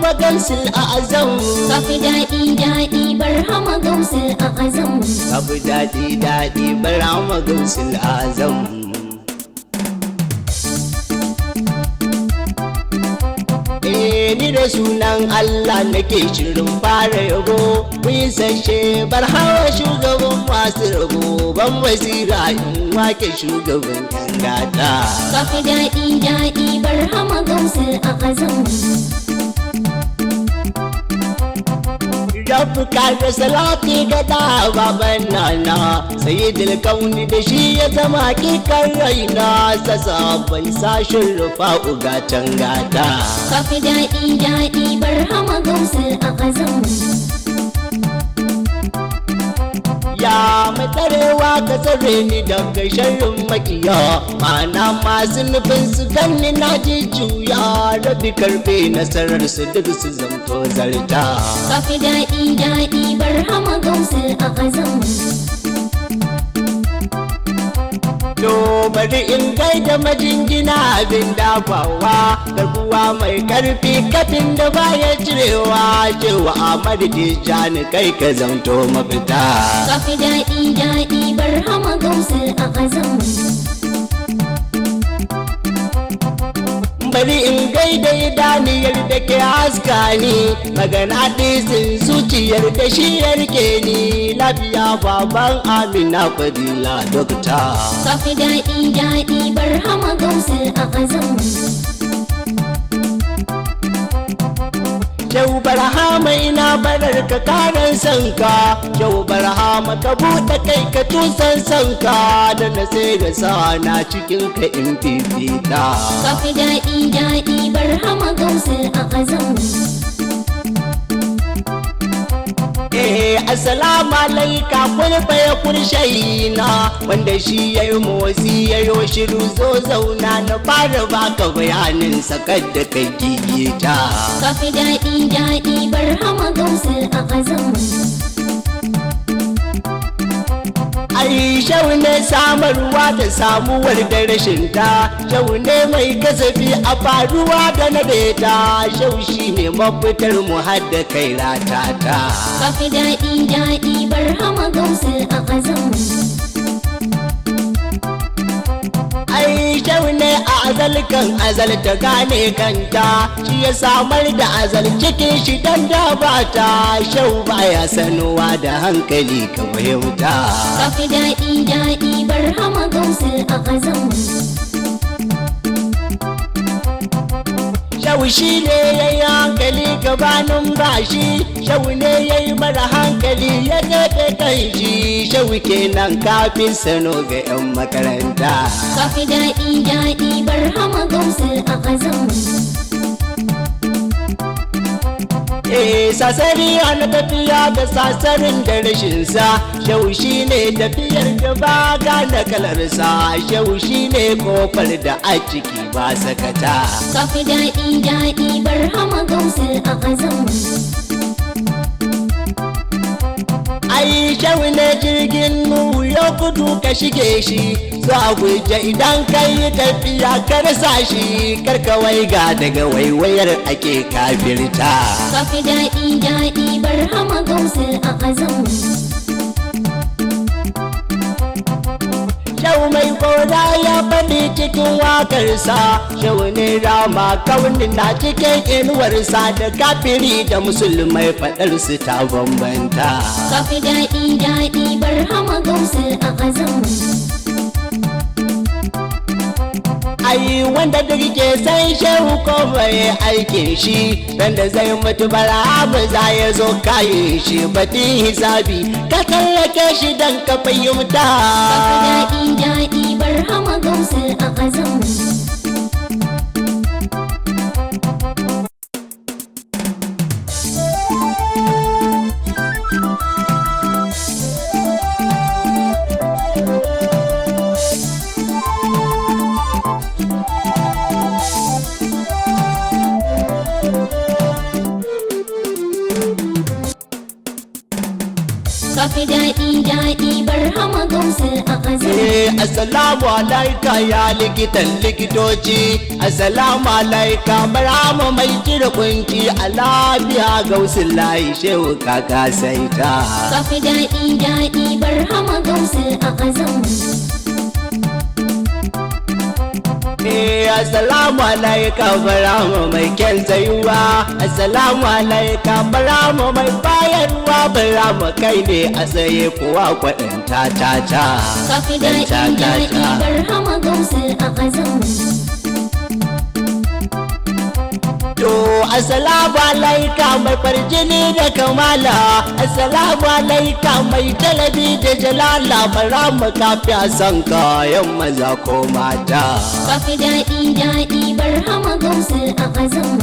barhama gausul azam. Kafi daɗi daɗi barhama gausul azam. Kafi daɗi daɗi barhama gausul azam. Ni da sunan Allah nake shirin fara yabo, mun sashe barhawa shugaban masu rabo, ban basira in wake shugaban yan gata. Kafi daɗi daɗi barhama gausul azam. Rabu kare salati ga da baban nana, sayyidul kauni da shi ya zama kikar raina, sasa ban sashin rufa ugatan gata. Kafi daɗi daɗi barhama gausul azam. Ya matsarewa ka tsare ni daga sharrin makiya, mana masu nufin su ganni na ji juya, rabi karfe nasarar su duk su zamto zarta. Kafi daɗi daɗi barhama gausul azam. To bari in gaida majingina abin dafawa, garkuwa mai karfi kafin da baya cirewa, cewa Ahmadu Tijjani kai ka zamto mafita. Kafi daɗi daɗi barhama gausul azam. Bari in gaida idaniyar da ke haska ni, magana ɗisin zuciyar da shi yarke ni, lafiya baban Amina Fadila dokta. Kafi daɗi daɗi barhama gausul azam. Shehu Barhama ina barar ka karan sanka, Shehu Barhama ka buɗe kai ka tusan sanka, da na sai da sa na cikin ka in fifita. Kafi daɗi daɗi barhama gausul azam. Assalamu alaika kulfa ya kurshayina, wanda shi ya yi motsi ya yi shiru zo zauna na fara baka bayanin sakar da kai gigita. Kafi daɗi daɗi barhama gausul azam. Ai shau ne samarwa da samuwar da rashin ta, shau ne mai kasafi a faruwa da na daita, shau shi ne mafitar mu har da kai ratata. Kafi daɗi daɗi barhama gausul azam. Ai shau ne a azalkan azal ta gane kanta, shi ya samar da azal cikin shi dan da bata, shau baya sanuwa da hankali ka fahimta. Kafi daɗi daɗi barhama gausul azam. Shau shi ne ya yi hankali gabanin bashi, shau ne ya yi mara hankali ya daɗe kan shi, shau kenan kafin sano ga 'yan makaranta. Kafi daɗi daɗi barhama gausul azam. Sasari na tafiya da sasarin da rashinsa, shau shi ne tafiyar da ba gane kalarsa, shau shi ne kofar da a ciki ba sakata. Kafi daɗi daɗi barhama gausul azam. Ai shau ne jirgin nuhu ya gudu ka shige shi, za guje idan kai tafiya ka rasa shi, karkawai ga daga waiwayar ake kafirta. Kafi daɗi daɗi barhama gausul azam. Shau mai koda ya faɗi cikin wakarsa, shau ne rama kaunin na cikin inuwarsa, da kafiri da musulmai faɗarsu ta bambanta. Kafi daɗi daɗi barhama gausul azam. Ai wanda duk ke san shehu ko bai aikin shi, wanda zai mutu bara ba za ya zo kayin shi, batun hisabi ka tallake shi dan ka fahimta. Kafi daɗi daɗi barhama gausul azam. Kafi daɗi daɗi barhama gausul azam. azam. Assalamu alaika ya likitan likitoci, assalamu alaika barama mai cire kunci, a lafiya gausin layi shehu kaka saita. Kafi daɗi daɗi barhama gausul a azam. Assalamu alaika barama mai kyan tsayuwa, assalamu alaika barama mai bayarwa, barama kai ne a tsaye kuwa kwaɗin ta. Kafi daɗi daɗi barhama gausul a azam. To assalamu alaika mai farjini da kamala, assalamu alaika mai talabi da jalala, barama kafi a san kayan maza ko mata. Kafi daɗi daɗi barhama gausul a azam.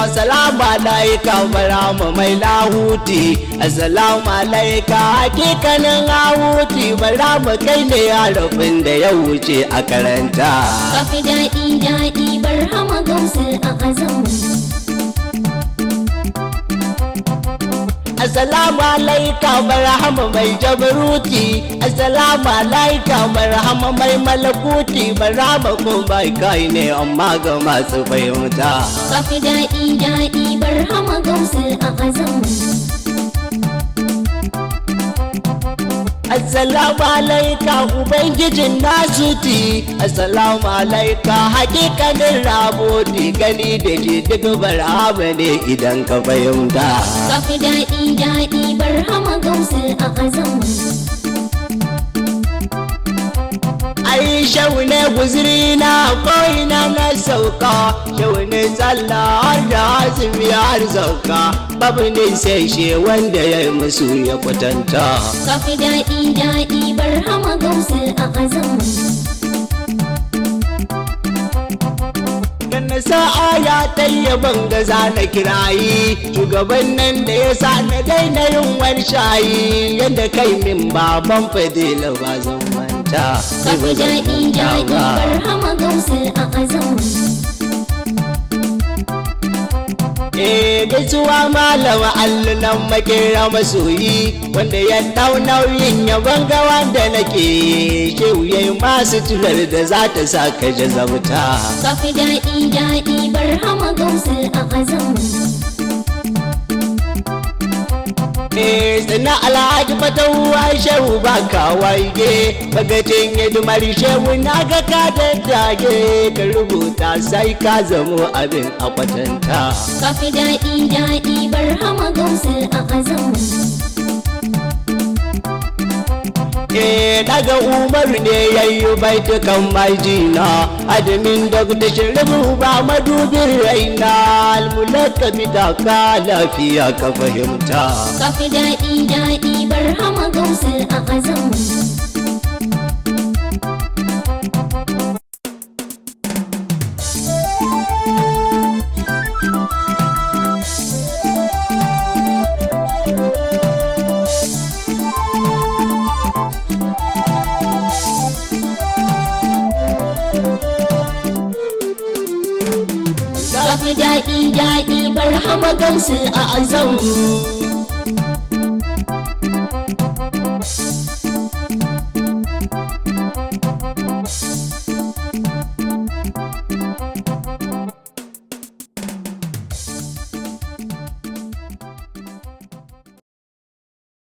Assalamu alaika barama mai lahuti, assalamu alaika hakikanin lahuti, barama kai ne harafin da ya wuce a karanta. Kafi daɗi daɗi barhama gausul a azam. Assalamu alaika barhama mai jabaruti, assalamu alaika barhama mai malakuti, barhama ko bai kai ne amma ga masu fahimta. Kafi daɗi daɗi barhama gausul a azam. Assalamu alaika ubangijin nasuti, assalamu alaika hakikanin raboti, gani da ji duk barhama ne idan ka fahimta. Kafi daɗi daɗi barhama gausul a azam. Ai shau ne guziri na ko'ina na sauka, shau ne sallah har da azumi har sauka, babu ne sai she wanda ya yi musu ya kwatanta. Kafi daɗi daɗi barhama gausul a azam. Ganna sa'a ya tayyaban gaza na kirayi, shugaban nan da ya sa na daina yin wani shayi, yadda kai min baban fadila ba zan manta. Kafi daɗi daɗi barhama gausul a azam. Gaisuwa malama allunan makera masoyi, wanda ya dau nauyin yaban ga wanda nake, shehu yayi masu tular da za ta sa ka jazabta. Kafi daɗi daɗi barhama gausul a azam. Sana alhaji fatawa shehu ba ka waige, bagacin hidimar shehu na ga ka daddage, ka rubuta sai ka zamo abin a kwatanta. Kafi daɗi daɗi barhama gausul a azam. Daga Umaru ne ya yi baitukan majina, adamin Dr. Sharifu ba madubin raina, almulaka bida ka lafiya ka fahimta. Kafi daɗi daɗi barhama gausul a azam. Kafi daɗi daɗi barhama gausul a azam.